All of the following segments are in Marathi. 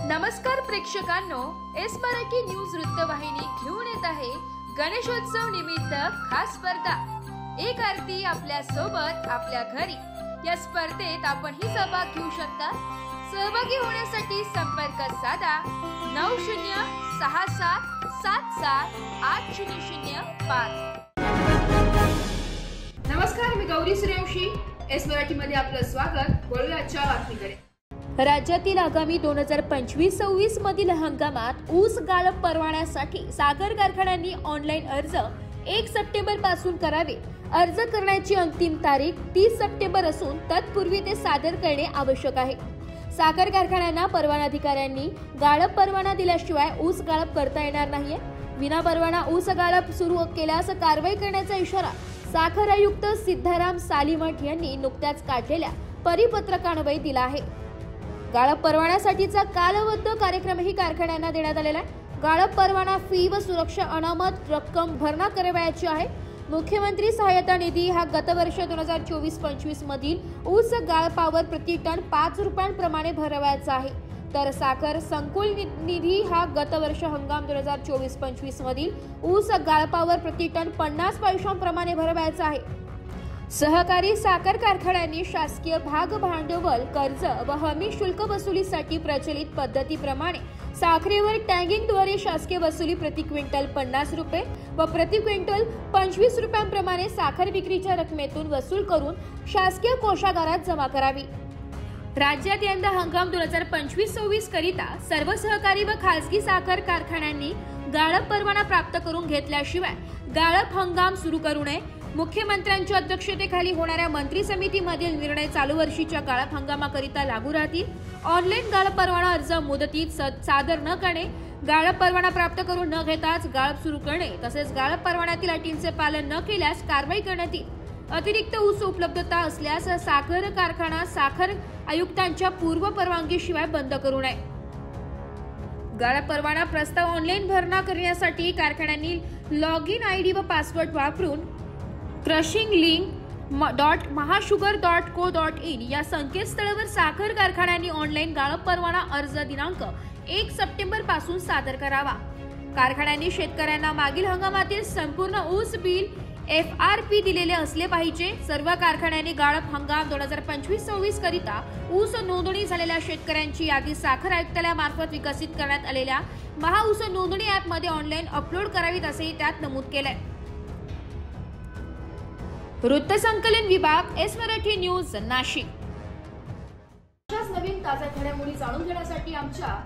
नमस्कार प्रेक्षकांनो, एस मराठी न्यूज वृत्तवाहिनी घेऊन येत आहे गणेशोत्सव निमित्त खास स्पर्धा एक आरती आपल्या सोबत आपल्या घरी। या स्पर्धेत आपणही सहभाग घेऊ शकता। सहभागी होण्यासाठी संपर्क साधा 9067778005। नमस्कार, मी गौरी सूर्यवंशी, एस मराठी मध्ये आपलं स्वागत। बोलूया आजच्या बातमीकडे। राज्यातील आगामी 2025-26 मधील हंगामात ऊस गाळप परवान्यासाठी साखर कारखान्यांनी ऑनलाईन अर्ज 1 सप्टेंबर पासून करावे। अर्ज करण्याची अंतिम तारीख 30 सप्टेंबर असून तत्पूर्वी ते सादर करणे आवश्यक आहे। साखर कारखान्यांना परवाना अधिकाऱ्यांनी गाळप परवाना दिल्याशिवाय ऊस गाळप करता येणार नाहीये। विना परवाना ऊस गाळप सुरू केल्यास कारवाई करण्याचा इशारा साखर आयुक्त सिद्धाराम सालीमठ यांनी नुकत्याच काढलेल्या परिपत्रकान्वये दिला आहे। गाळप परवान्यासाठीचा कालबद्ध कार्यक्रमही कारखान्यांना देण्यात आलेला आहे। गाळप परवाना फी व सुरक्षा अनामत रक्कम भरणा करावयाची आहे। मुख्यमंत्री सहायता निधी हा गत वर्ष 2024-25 मधील ऊस गाळपावर प्रति टन 5 रुपयांप्रमाणे भरावयाचा आहे, तर साखर संकुल निधी हा गत वर्ष हंगाम 2024-25 मधील ऊस गाळपावर प्रति टन 50 पैशांप्रमाणे भरावयाचा आहे। सहकारी साखर कारखान्यांनी शासकीय भाग भांडवल कर्ज व हमी शुल्क वसुलीसाठी प्रचलित पद्धतीप्रमाणे साखरेवर टॅगिंगद्वारे शासकीय वसुली प्रति क्विंटल 50 रुपये व प्रति क्विंटल 25 रुपयांप्रमाणे साखर विक्रीच्या रकमेतून वसूल करून शासकीय कोषागारात जमा करावी। राज्यात यंदा हंगाम 2025-26 करिता सर्व सहकारी व खासगी साखर कारखान्यांनी गाळप परवाना प्राप्त करून घेतल्याशिवाय गाळप हंगाम सुरू करू नये। मुख्यमंत्र्यांच्या अध्यक्षतेखाली होणाऱ्या मंत्री समितीमधील निर्णय चालू वर्षीच्या गाळप हंगामाकरिता लागू राहतील। ऑनलाईन गाळप परवाना अर्ज मुदतीत सादर न करणे, गाळप परवाना प्राप्त करून न घेताच गाळप सुरू करणे तसेच गाळप परवान्यातील अटींचे पालन न केल्यास कारवाई करण्यात येईल। अतिरिक्त ऊस उपलब्धता असल्यास साखर कारखाना साखर आयुक्तांच्या पूर्व परवानगीशिवाय बंद करू नये। गाळप परवाना प्रस्ताव ऑनलाईन भरणा करण्यासाठी कारखान्यांनी लॉग इन आयडी व पासवर्ड वापरून crushing.mahasugar.co.in या संकेतस्थळावर साखर कारखान्यांनी ऑनलाईन गाळप परवाना अर्ज दिनांक 1 सप्टेंबर पासून सादर करावा। कारखान्यांनी शेतकऱ्यांना मागील हंगामातील संपूर्ण ऊस बिल FRP दिलेले असले पाहिजे। सर्व कारखान्यांनी गाळप हंगाम 2025-26 करिता ऊस नोंदणी झालेल्या शेतकऱ्यांची यादी साखर आयुक्तालयामार्फत विकसित करण्यात आलेल्या महाऊस नोंदणी ॲप मध्ये ऑनलाईन अपलोड करावीत असेही त्यात नमूद केले। वृत्तसंकलन विभाग, एस मराठी न्यूज, नाशिक। अशाच नवीन ताज्या घडामोडी जाणून घेण्यासाठी आमच्या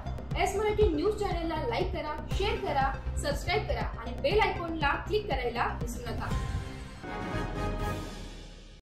एस मराठी न्यूज चॅनलला लाईक करा, शेअर करा, सबस्क्राइब करा आणि बेल आयकॉनला क्लिक करायला विसरू नका।